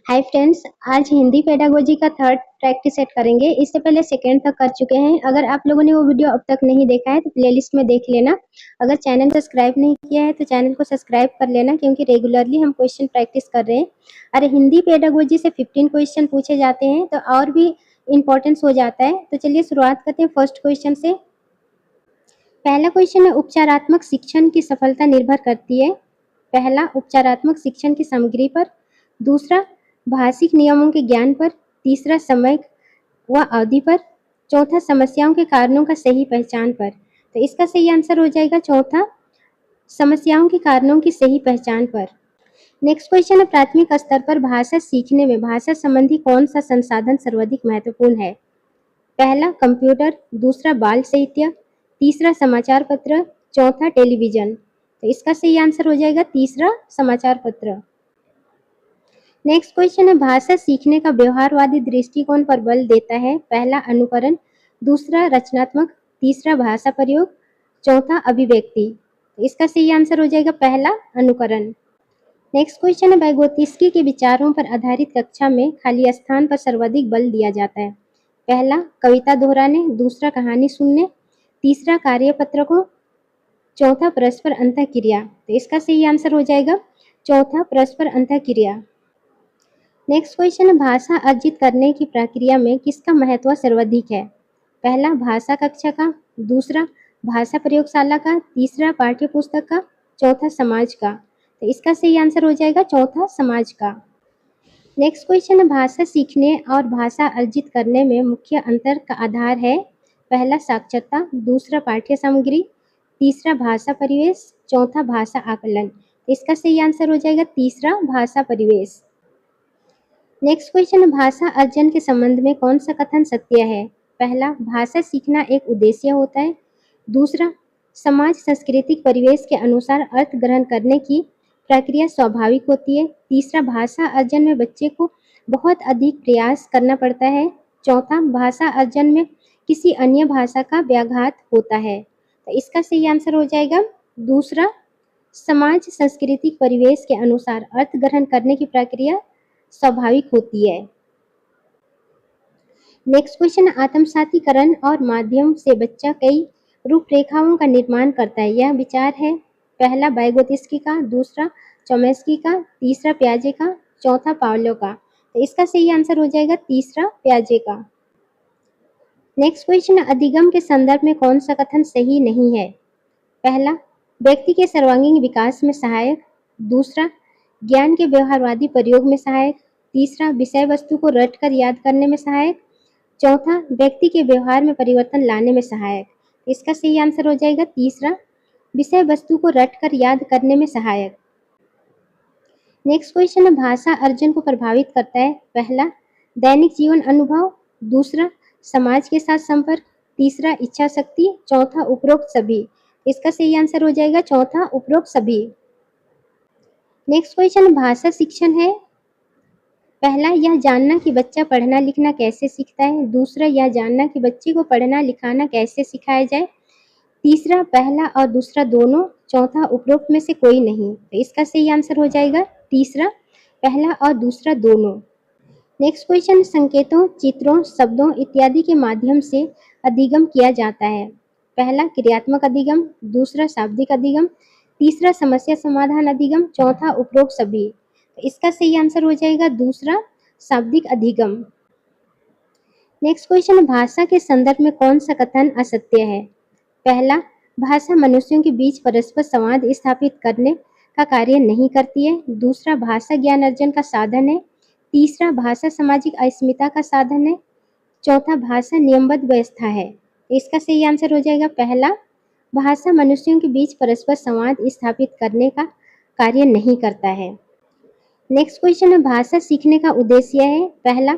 Hi friends, आज Hindi pedagogy का third practice set करेंगे। इससे पहले सेकेंड तक कर चुके हैं। अगर आप लोगों ने वो वीडियो अब तक नहीं देखा है तो प्लेलिस्ट में देख लेना। अगर चैनल सब्सक्राइब नहीं किया है तो चैनल को सब्सक्राइब कर लेना, क्योंकि रेगुलरली हम क्वेश्चन प्रैक्टिस कर रहे हैं। अरे हिंदी पेडागोजी से 15 क्वेश्चन पूछे जाते हैं तो और भी इम्पोर्टेंस हो जाता है। तो चलिए शुरुआत करते हैं फर्स्ट क्वेश्चन से। पहला क्वेश्चन है, उपचारात्मक शिक्षण की सफलता निर्भर करती है। पहला, उपचारात्मक शिक्षण की सामग्री पर। दूसरा, भाषिक नियमों के ज्ञान पर। तीसरा, समय व अवधि पर। चौथा, समस्याओं के कारणों का सही पहचान पर। तो इसका सही आंसर हो जाएगा चौथा, समस्याओं के कारणों की सही पहचान पर। नेक्स्ट क्वेश्चन है, प्राथमिक स्तर पर भाषा सीखने में भाषा संबंधी कौन सा संसाधन सर्वाधिक महत्वपूर्ण है। पहला, कंप्यूटर। दूसरा, बाल साहित्य। तीसरा, समाचार पत्र। चौथा, टेलीविजन। तो इसका सही आंसर हो जाएगा तीसरा, समाचार पत्र। नेक्स्ट क्वेश्चन है, भाषा सीखने का व्यवहारवादी दृष्टिकोण पर बल देता है। पहला, अनुकरण। दूसरा, रचनात्मक। तीसरा, भाषा प्रयोग। चौथा, अभिव्यक्ति। तो इसका सही आंसर हो जाएगा पहला, अनुकरण। नेक्स्ट क्वेश्चन है, vygotsky के विचारों पर आधारित कक्षा में खाली स्थान पर सर्वाधिक बल दिया जाता है। पहला, कविता दोहराने। दूसरा, कहानी सुनने। तीसरा, कार्यपत्र को। चौथा, परस्पर अंतःक्रिया। तो इसका सही आंसर हो जाएगा चौथा, परस्पर अंतःक्रिया। नेक्स्ट क्वेश्चन है, भाषा अर्जित करने की प्रक्रिया में किसका महत्व सर्वाधिक है। पहला, भाषा कक्षा का। दूसरा, भाषा प्रयोगशाला का। तीसरा, पाठ्य पुस्तक का। चौथा, समाज का। तो इसका सही आंसर हो जाएगा चौथा, समाज का। नेक्स्ट क्वेश्चन है, भाषा सीखने और भाषा अर्जित करने में मुख्य अंतर का आधार है। पहला, साक्षरता। दूसरा, पाठ्य सामग्री। तीसरा, भाषा परिवेश। चौथा, भाषा आकलन। तो इसका सही आंसर हो जाएगा तीसरा, भाषा परिवेश। नेक्स्ट क्वेश्चन है, भाषा अर्जन के संबंध में कौन सा कथन सत्य है। पहला, भाषा सीखना एक उद्देश्य होता है। दूसरा, समाज सांस्कृतिक परिवेश के अनुसार अर्थ ग्रहण करने की प्रक्रिया स्वाभाविक होती है। तीसरा, भाषा अर्जन में बच्चे को बहुत अधिक प्रयास करना पड़ता है। चौथा, भाषा अर्जन में किसी अन्य भाषा का व्याघात होता है। तो इसका सही आंसर हो जाएगा दूसरा, समाज सांस्कृतिक परिवेश के अनुसार अर्थ ग्रहण करने की प्रक्रिया स्वाभाविक होती है। नेक्स्ट क्वेश्चन, आत्मसातीकरण और माध्यम से बच्चा कई रूपरेखाओं का निर्माण करता है। यह विचार है। पहला, vygotsky का। दूसरा, चोम्स्की का। तीसरा, पियाजे का। चौथा, पावलो का। तो इसका सही आंसर हो जाएगा तीसरा, पियाजे का। नेक्स्ट क्वेश्चन, अधिगम के संदर्भ में कौन सा कथन सही नहीं है। पहला, व्यक्ति के सर्वांगीण विकास में सहायक। दूसरा, ज्ञान के व्यवहारवादी प्रयोग में सहायक। तीसरा, विषय वस्तु को रटकर याद करने में सहायक। चौथा, व्यक्ति के व्यवहार में परिवर्तन लाने में सहायक। इसका सही आंसर हो जाएगा तीसरा, विषय वस्तु को रटकर याद करने में सहायक। नेक्स्ट क्वेश्चन है, भाषा अर्जन को प्रभावित करता है। पहला, दैनिक जीवन अनुभव। दूसरा, समाज के साथ संपर्क। तीसरा, इच्छा शक्ति। चौथा, उपरोक्त सभी। इसका सही आंसर हो जाएगा चौथा, उपरोक्त सभी। नेक्स्ट क्वेश्चन, भाषा शिक्षण है। पहला, यह जानना कि बच्चा पढ़ना लिखना कैसे सीखता है। दूसरा, यह जानना कि बच्चे को पढ़ना लिखाना कैसे सिखाया जाए। तीसरा, पहला और दूसरा दोनों। चौथा, उपरोक्त में से कोई नहीं। तो इसका सही आंसर हो जाएगा तीसरा, पहला और दूसरा दोनों। नेक्स्ट क्वेश्चन, संकेतों, चित्रों, शब्दों इत्यादि के माध्यम से अधिगम किया जाता है। पहला, क्रियात्मक अधिगम। दूसरा, शाब्दिक अधिगम। तीसरा, समस्या समाधान अधिगम। चौथा, उपरोक्त सभी। तो इसका सही आंसर हो जाएगा दूसरा, शाब्दिक अधिगम। नेक्स्ट क्वेश्चन, भाषा के संदर्भ में कौन सा कथन असत्य है। पहला, भाषा मनुष्यों के बीच परस्पर संवाद स्थापित करने का कार्य नहीं करती है। दूसरा, भाषा ज्ञान अर्जन का साधन है। तीसरा, भाषा सामाजिक अस्मिता का साधन है। चौथा, भाषा नियमबद्ध व्यवस्था है। इसका सही आंसर हो जाएगा पहला, भाषा मनुष्यों के बीच परस्पर संवाद स्थापित करने का कार्य नहीं करता है। नेक्स्ट क्वेश्चन है, भाषा सीखने का उद्देश्य है। पहला,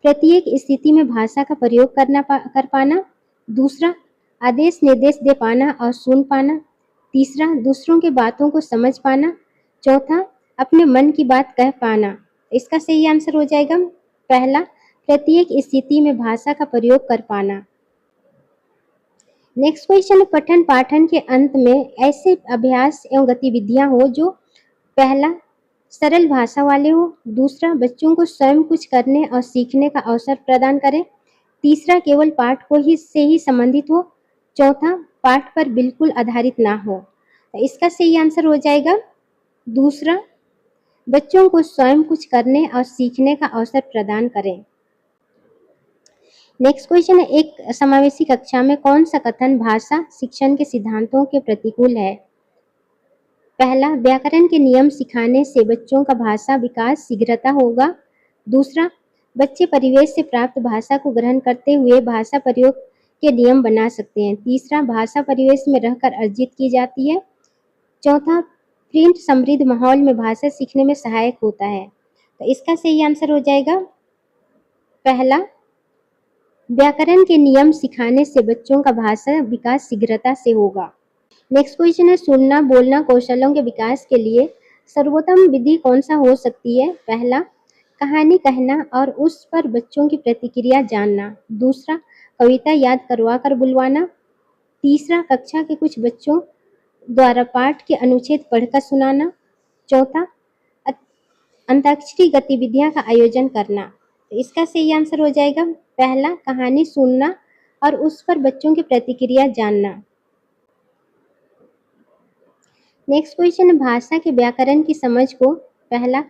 प्रत्येक स्थिति में भाषा का प्रयोग कर पाना। दूसरा, आदेश निर्देश दे पाना और सुन पाना। तीसरा, दूसरों के बातों को समझ पाना। चौथा, अपने मन की बात कह पाना। इसका सही आंसर हो जाएगा पहला, प्रत्येक स्थिति में भाषा का प्रयोग कर पाना। नेक्स्ट क्वेश्चन, पठन पाठन के अंत में ऐसे अभ्यास एवं गतिविधियां हो जो पहला, सरल भाषा वाले हो। दूसरा, बच्चों को स्वयं कुछ करने और सीखने का अवसर प्रदान करें। तीसरा, केवल पाठ को ही से ही संबंधित हो। चौथा, पाठ पर बिल्कुल आधारित ना हो। तो इसका सही आंसर हो जाएगा दूसरा, बच्चों को स्वयं कुछ करने और सीखने का अवसर प्रदान करें। नेक्स्ट क्वेश्चन है, एक समावेशी कक्षा में कौन सा कथन भाषा शिक्षण के सिद्धांतों के प्रतिकूल है? पहला, व्याकरण के नियम सिखाने से बच्चों का भाषा विकास शीघ्रता होगा। दूसरा, बच्चे परिवेश से प्राप्त भाषा को ग्रहण करते हुए भाषा प्रयोग के नियम बना सकते हैं। तीसरा, भाषा परिवेश में रहकर अर्जित की जाती है। चौथा, प्रिंट समृद्ध माहौल में भाषा सीखने में सहायक होता है। तो इसका सही आंसर हो जाएगा पहला, व्याकरण के नियम सिखाने से बच्चों का भाषा विकास शीघ्रता से होगा। नेक्स्ट क्वेश्चन है, सुनना बोलना कौशलों के विकास के लिए सर्वोत्तम विधि कौन सा हो सकती है? पहला, कहानी कहना और उस पर बच्चों की प्रतिक्रिया जानना। दूसरा, कविता याद करवा कर बुलवाना। तीसरा, कक्षा के कुछ बच्चों द्वारा पाठ के अनुच्छेद पढ़कर सुनाना। चौथा, अंताक्षरी गतिविधियां का आयोजन करना। तो इसका सही आंसर हो जाएगा पहला, कहानी सुनना और उस पर बच्चों की प्रतिक्रिया जानना। नेक्स्ट क्वेश्चन, भाषा के व्याकरण की समझ को पहला,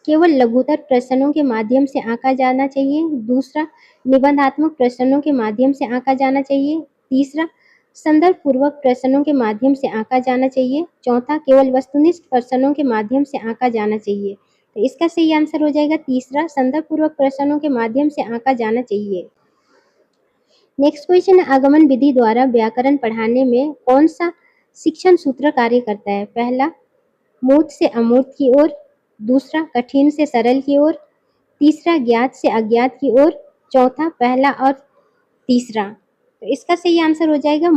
केवल लघुतर प्रश्नों के माध्यम से आंका जाना चाहिए। दूसरा, निबंधात्मक प्रश्नों के माध्यम से आंका जाना चाहिए। तीसरा, संदर्भ पूर्वक प्रश्नों के माध्यम से आंका जाना चाहिए। चौथा, केवल वस्तुनिष्ठ प्रश्नों के माध्यम से आंका जाना चाहिए। तो इसका सही आंसर हो जाएगा तीसरा, संदर्भ पूर्वक प्रश्नों के माध्यम से आंका जाना चाहिए। नेक्स्ट क्वेश्चन, आगमन विधि द्वारा व्याकरण पढ़ाने में कौन सा शिक्षण सूत्र कार्य करता है? पहला, मूर्त से अमूर्त की ओर। दूसरा, कठिन से सरल की ओर। तीसरा, ज्ञात से अज्ञात की ओर। चौथा, पहला और तीसरा। तो इसका सही आंसर हो जाएगा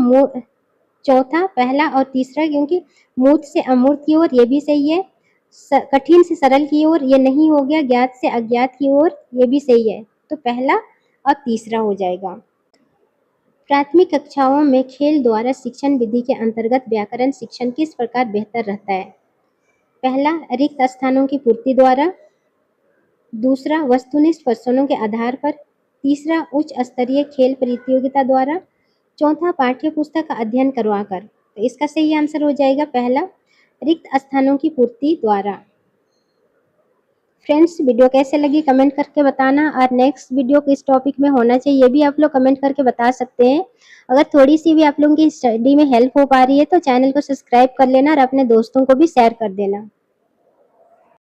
चौथा, पहला और तीसरा, क्योंकि मूर्त से अमूर्त की ओर ये भी सही है। कठिन से सरल की ओर ये नहीं हो गया। ज्ञात से अज्ञात की ओर ये भी सही है। तो पहला और तीसरा हो जाएगा। प्राथमिक कक्षाओं में खेल द्वारा शिक्षण विधि के अंतर्गत व्याकरण शिक्षण किस प्रकार बेहतर रहता है? पहला, रिक्त स्थानों की पूर्ति द्वारा। दूसरा, वस्तुनिष्ठ प्रश्नों के आधार पर। तीसरा, उच्च स्तरीय खेल प्रतियोगिता द्वारा। चौथा, पाठ्य पुस्तक का अध्ययन करवाकर। तो इसका सही आंसर हो जाएगा पहला, रिक्त स्थानों की पूर्ति द्वारा। फ्रेंड्स, वीडियो कैसे लगी कमेंट करके बताना, और नेक्स्ट वीडियो किस टॉपिक में होना चाहिए ये भी आप लोग कमेंट करके बता सकते हैं। अगर थोड़ी सी भी आप लोगों की स्टडी में हेल्प हो पा रही है तो चैनल को सब्सक्राइब कर लेना और अपने दोस्तों को भी शेयर कर देना।